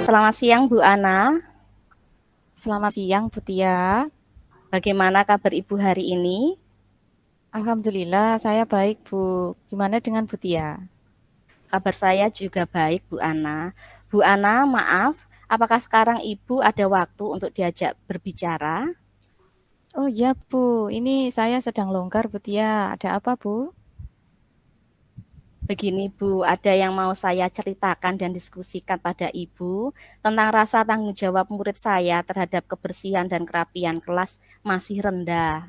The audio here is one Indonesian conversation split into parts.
Selamat siang Bu Ana, Selamat siang, Bu Tia. bagaimana kabar Ibu hari ini? Alhamdulillah, saya baik, Bu. Gimana dengan Bu Tia? Kabar saya juga baik Bu Ana. Bu Ana, maaf, apakah sekarang Ibu ada waktu untuk diajak berbicara? Oh iya, Bu. Ini saya sedang longgar, Bu Tia. Ada apa, Bu? Begini Bu, ada yang mau saya ceritakan dan diskusikan pada Ibu tentang rasa tanggung jawab murid saya terhadap kebersihan dan kerapian kelas masih rendah.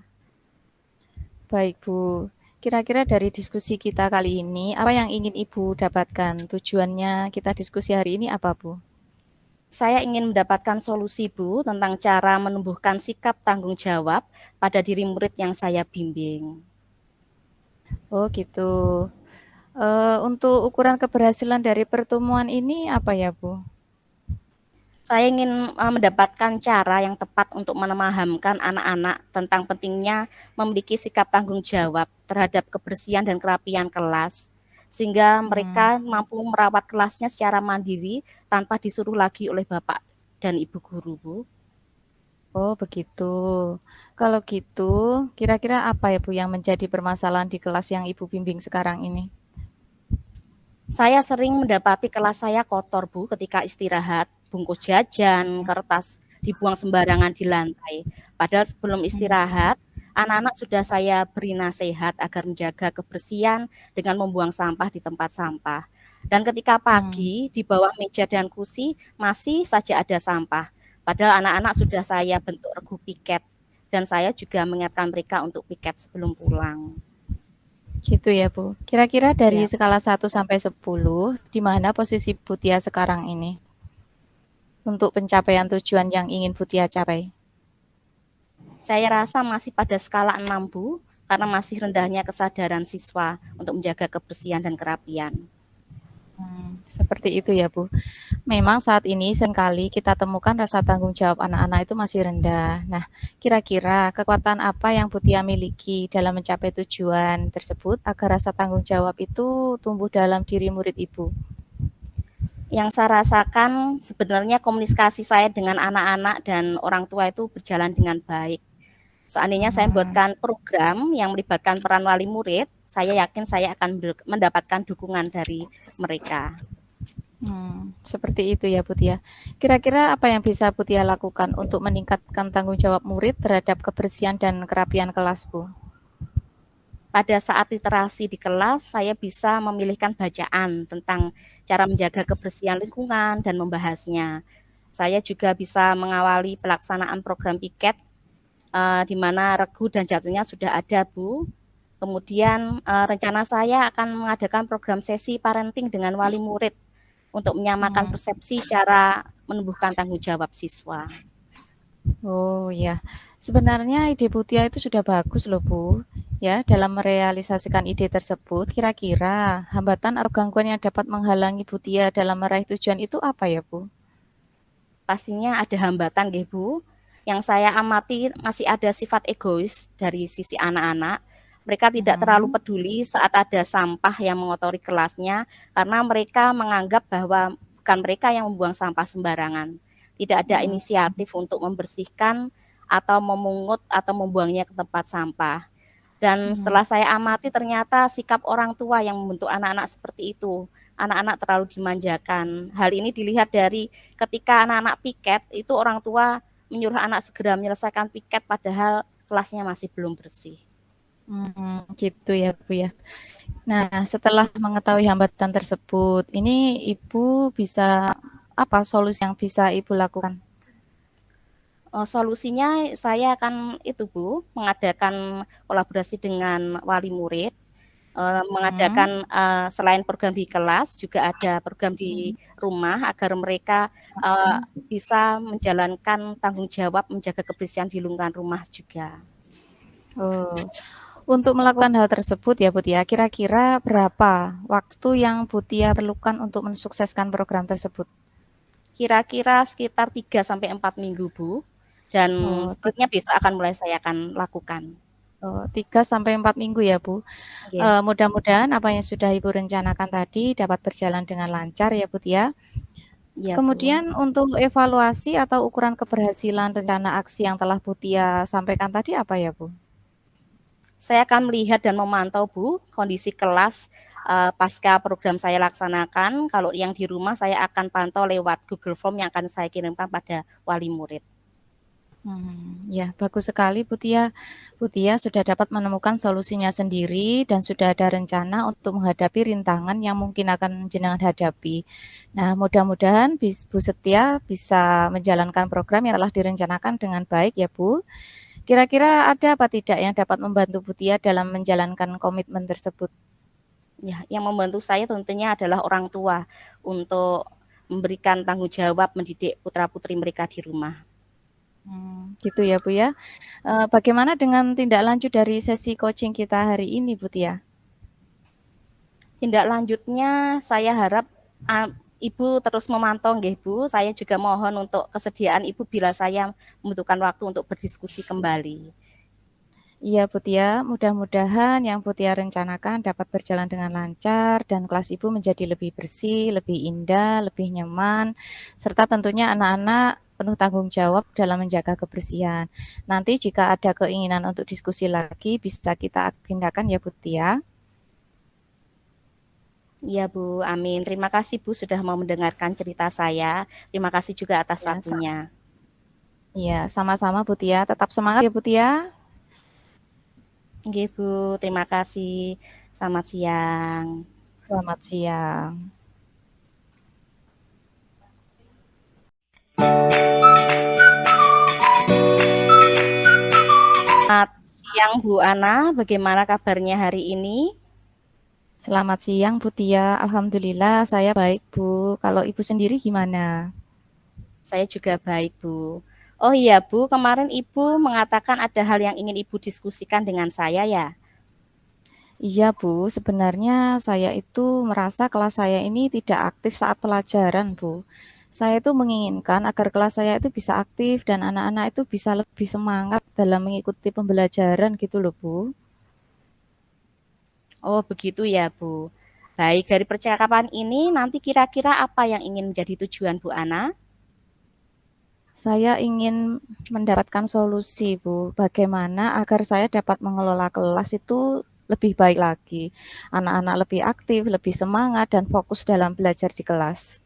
Baik, Bu. Kira-kira dari diskusi kita kali ini, apa yang ingin Ibu dapatkan? Tujuannya kita diskusi hari ini apa, Bu? Saya ingin mendapatkan solusi Bu tentang cara menumbuhkan sikap tanggung jawab pada diri murid yang saya bimbing. Oh, gitu. Untuk ukuran keberhasilan dari pertemuan ini apa ya, Bu? Saya ingin mendapatkan cara yang tepat untuk memahamkan anak-anak tentang pentingnya memiliki sikap tanggung jawab terhadap kebersihan dan kerapian kelas, sehingga mereka Hmm. mampu merawat kelasnya secara mandiri tanpa disuruh lagi oleh bapak dan ibu guru, Bu. Oh, begitu. Kalau gitu, kira-kira apa ya, Bu, yang menjadi permasalahan di kelas yang Ibu bimbing sekarang ini? Saya sering mendapati kelas saya kotor, Bu, ketika istirahat. Bungkus jajan, kertas dibuang sembarangan di lantai. Padahal sebelum istirahat, anak-anak sudah saya beri nasihat agar menjaga kebersihan dengan membuang sampah di tempat sampah. Dan ketika Hmm. pagi, di bawah meja dan kursi masih saja ada sampah. Padahal anak-anak sudah saya bentuk regu piket. Dan saya juga mengingatkan mereka untuk piket sebelum pulang. Gitu ya, Bu. Kira-kira dari Ya, skala 1 sampai 10, di mana posisi Bu Tia sekarang ini untuk pencapaian tujuan yang ingin Bu Tia capai? saya rasa masih pada skala 6 Bu, karena masih rendahnya kesadaran siswa untuk menjaga kebersihan dan kerapian. Seperti itu ya, Bu. Memang saat ini seringkali kita temukan rasa tanggung jawab anak-anak itu masih rendah. Nah, kira-kira kekuatan apa yang Bu Tia miliki dalam mencapai tujuan tersebut agar rasa tanggung jawab itu tumbuh dalam diri murid Ibu? Yang saya rasakan sebenarnya komunikasi saya dengan anak-anak dan orang tua itu berjalan dengan baik. Seandainya saya Hmm. membuatkan program yang melibatkan peran wali murid, saya yakin saya akan mendapatkan dukungan dari mereka. Seperti itu ya, Bu Tia. Kira-kira apa yang bisa Bu Tia lakukan untuk meningkatkan tanggung jawab murid terhadap kebersihan dan kerapian kelas, Bu? Pada saat literasi di kelas, saya bisa memilihkan bacaan tentang cara menjaga kebersihan lingkungan dan membahasnya. Saya juga bisa mengawali pelaksanaan program piket di mana regu dan jadwalnya sudah ada, Bu. Kemudian rencana saya akan mengadakan program sesi parenting dengan wali murid untuk menyamakan Hmm. persepsi cara menumbuhkan tanggung jawab siswa. Oh ya, sebenarnya ide Bu Tia itu sudah bagus loh, Bu. Ya, dalam merealisasikan ide tersebut, kira-kira hambatan atau gangguan yang dapat menghalangi Bu Tia dalam meraih tujuan itu apa ya, Bu? Pastinya ada hambatan nggih, Bu. Yang saya amati masih ada sifat egois dari sisi anak-anak. Mereka tidak terlalu Hmm. peduli saat ada sampah yang mengotori kelasnya karena mereka menganggap bahwa bukan mereka yang membuang sampah sembarangan. Tidak ada Hmm. inisiatif untuk membersihkan atau memungut atau membuangnya ke tempat sampah. Dan Hmm. setelah saya amati ternyata sikap orang tua yang membentuk anak-anak seperti itu. Anak-anak terlalu dimanjakan. Hal ini dilihat dari ketika anak-anak piket, itu orang tua menyuruh anak segera menyelesaikan piket padahal kelasnya masih belum bersih. Gitu ya, Bu ya. Nah, setelah mengetahui hambatan tersebut, ini Ibu bisa apa solusi yang bisa Ibu lakukan? Solusinya saya akan itu Bu, mengadakan kolaborasi dengan wali murid, Hmm. mengadakan selain program di kelas juga ada program di rumah agar mereka uh, bisa menjalankan tanggung jawab menjaga kebersihan di lingkungan rumah juga. Oh, untuk melakukan hal tersebut ya, Bu Tia, kira-kira berapa waktu yang Bu Tia perlukan untuk mensukseskan program tersebut? Kira-kira sekitar 3 sampai 4 minggu Bu, dan Oh, sepertinya besok akan mulai saya akan lakukan. 3 sampai 4 minggu ya, Bu. Oke. Mudah-mudahan apa yang sudah Ibu rencanakan tadi dapat berjalan dengan lancar ya, Bu Tia. Iya, Bu. Kemudian untuk evaluasi atau ukuran keberhasilan rencana aksi yang telah Bu Tia sampaikan tadi apa ya, Bu? Saya akan melihat dan memantau, Bu, kondisi kelas pasca program saya laksanakan. Kalau yang di rumah saya akan pantau lewat Google Form yang akan saya kirimkan pada wali murid. Ya bagus sekali Bu Tia. Bu Tia sudah dapat menemukan solusinya sendiri dan sudah ada rencana untuk menghadapi rintangan yang mungkin akan jenengan hadapi. Nah, mudah-mudahan Bu Setia bisa menjalankan program yang telah direncanakan dengan baik ya Bu. Kira-kira ada apa tidak yang dapat membantu Bu Tia dalam menjalankan komitmen tersebut? Ya, yang membantu saya tentunya adalah orang tua untuk memberikan tanggung jawab mendidik putra-putri mereka di rumah. Gitu ya Bu ya. Bagaimana dengan tindak lanjut dari sesi coaching kita hari ini Bu Tia? Tindak lanjutnya saya harap Ibu terus memantau nggih Bu. Saya juga mohon untuk kesediaan Ibu bila saya membutuhkan waktu untuk berdiskusi kembali. Iya Bu Tia, mudah-mudahan yang Bu Tia rencanakan dapat berjalan dengan lancar dan kelas Ibu menjadi lebih bersih, lebih indah, lebih nyaman, serta tentunya anak-anak penuh tanggung jawab dalam menjaga kebersihan. Nanti jika ada keinginan untuk diskusi lagi, bisa kita agendakan ya Bu Tia. Iya Bu, amin. Terima kasih Bu sudah mau mendengarkan cerita saya. Terima kasih juga atas Ya, waktunya. iya, sama-sama Bu Tia. Tetap semangat ya Bu Tia. Nggih Bu, terima kasih. Selamat siang. Selamat siang. Selamat siang Bu Ana, bagaimana kabarnya hari ini? Selamat siang Bu Tia. Alhamdulillah saya baik Bu. Kalau Ibu sendiri gimana? Saya juga baik Bu. Oh iya Bu, kemarin Ibu mengatakan ada hal yang ingin Ibu diskusikan dengan saya ya? Iya Bu, sebenarnya saya itu merasa kelas saya ini tidak aktif saat pelajaran Bu. Saya itu menginginkan agar kelas saya itu bisa aktif dan anak-anak itu bisa lebih semangat dalam mengikuti pembelajaran gitu loh Bu. Oh begitu ya Bu. Baik, dari percakapan ini nanti kira-kira apa yang ingin menjadi tujuan Bu Ana? Saya ingin mendapatkan solusi Bu, bagaimana agar saya dapat mengelola kelas itu lebih baik lagi. Anak-anak lebih aktif, lebih semangat dan fokus dalam belajar di kelas.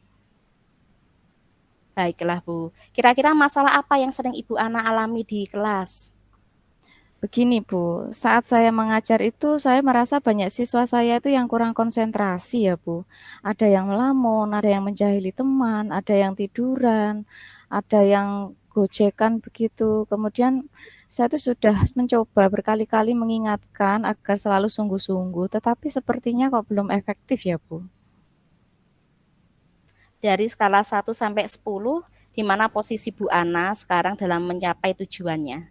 Baiklah Bu. Kira-kira masalah apa yang sering Ibu Ana alami di kelas? Begini Bu, saat saya mengajar itu saya merasa banyak siswa saya itu yang kurang konsentrasi ya Bu. Ada yang melamun, ada yang menjahili teman, ada yang tiduran, ada yang gojekan begitu. Kemudian saya tuh sudah mencoba berkali-kali mengingatkan agar selalu sungguh-sungguh, tetapi sepertinya kok belum efektif ya Bu. Dari skala 1 sampai 10, di mana posisi Bu Ana sekarang dalam mencapai tujuannya?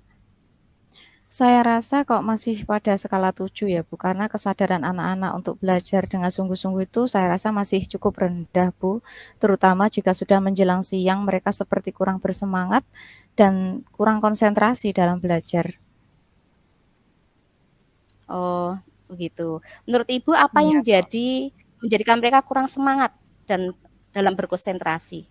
Saya rasa kok masih pada skala 7 ya Bu, karena kesadaran anak-anak untuk belajar dengan sungguh-sungguh itu saya rasa masih cukup rendah Bu, terutama jika sudah menjelang siang mereka seperti kurang bersemangat dan kurang konsentrasi dalam belajar. Oh, begitu. Menurut Ibu apa yang Iya. menjadikan mereka kurang semangat dan dalam berkonsentrasi?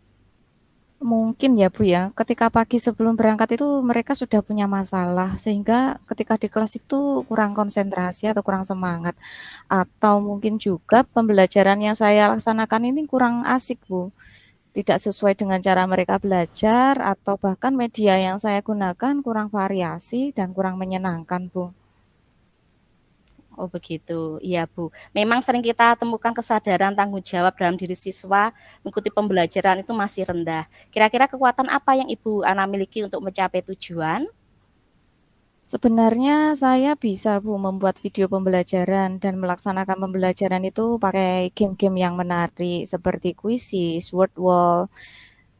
Mungkin ya Bu ya, ketika pagi sebelum berangkat itu mereka sudah punya masalah, sehingga ketika di kelas itu kurang konsentrasi atau kurang semangat. Atau mungkin juga pembelajaran yang saya laksanakan ini kurang asik Bu. Tidak sesuai dengan cara mereka belajar atau bahkan media yang saya gunakan kurang variasi dan kurang menyenangkan, Bu. Oh begitu, iya Bu. Memang sering kita temukan kesadaran tanggung jawab dalam diri siswa mengikuti pembelajaran itu masih rendah. Kira-kira kekuatan apa yang Ibu Ana miliki untuk mencapai tujuan? Sebenarnya saya bisa, Bu, membuat video pembelajaran dan melaksanakan pembelajaran itu pakai game-game yang menarik seperti Quizzes, Word Wall,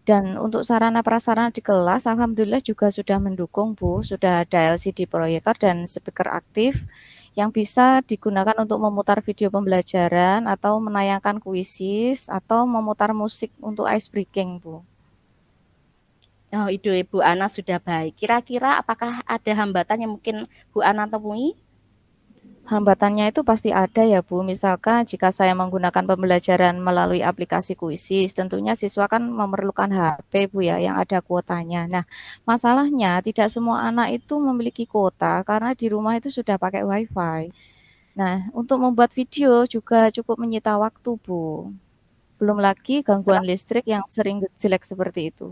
dan untuk sarana prasarana di kelas alhamdulillah juga sudah mendukung, Bu. Sudah ada LCD proyektor dan speaker aktif yang bisa digunakan untuk memutar video pembelajaran atau menayangkan kuisis atau memutar musik untuk ice breaking, Bu. Oh, ide Ibu Ana sudah baik. Kira-kira apakah ada hambatan yang mungkin Bu Ana temui? Hambatannya itu pasti ada ya Bu, misalkan jika saya menggunakan pembelajaran melalui aplikasi kuisis, tentunya siswa kan memerlukan HP Bu ya, yang ada kuotanya. Nah, masalahnya tidak semua anak itu memiliki kuota karena di rumah itu sudah pakai WiFi. Nah, untuk membuat video juga cukup menyita waktu Bu. Belum lagi Setelah gangguan listrik yang sering jelek seperti itu.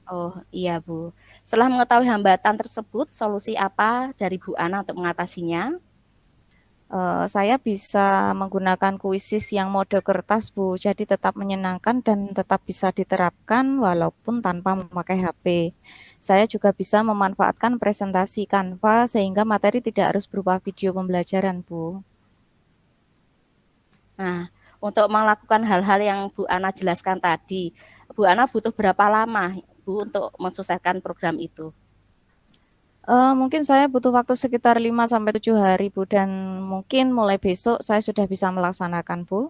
Oh, iya, Bu. Setelah mengetahui hambatan tersebut, solusi apa dari Bu Ana untuk mengatasinya? Saya bisa menggunakan kuisis yang mode kertas, Bu. Jadi tetap menyenangkan dan tetap bisa diterapkan walaupun tanpa memakai HP. Saya juga bisa memanfaatkan presentasi Canva sehingga materi tidak harus berupa video pembelajaran, Bu. Nah, untuk melakukan hal-hal yang Bu Ana jelaskan tadi, Bu Ana butuh berapa lama, Bu, untuk mensukseskan program itu? Mungkin saya butuh waktu sekitar 5 sampai 7 hari, Bu, dan mungkin mulai besok saya sudah bisa melaksanakan, Bu.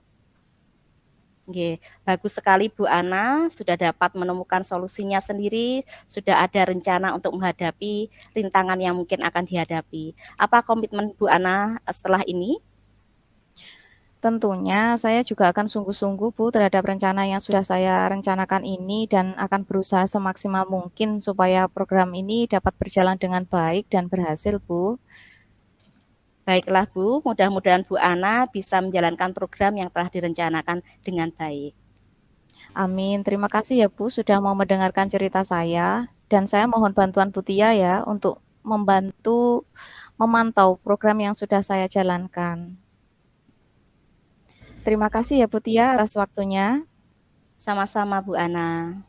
Oke, bagus sekali Bu Ana, sudah dapat menemukan solusinya sendiri, sudah ada rencana untuk menghadapi rintangan yang mungkin akan dihadapi. Apa komitmen Bu Ana setelah ini? Tentunya saya juga akan sungguh-sungguh, Bu, terhadap rencana yang sudah saya rencanakan ini dan akan berusaha semaksimal mungkin supaya program ini dapat berjalan dengan baik dan berhasil, Bu. Baiklah Bu, mudah-mudahan Bu Ana bisa menjalankan program yang telah direncanakan dengan baik. Amin. Terima kasih ya, Bu, sudah mau mendengarkan cerita saya. Dan saya mohon bantuan Bu Tia ya untuk membantu memantau program yang sudah saya jalankan. Terima kasih ya Bu Tia atas waktunya. Sama-sama Bu Ana.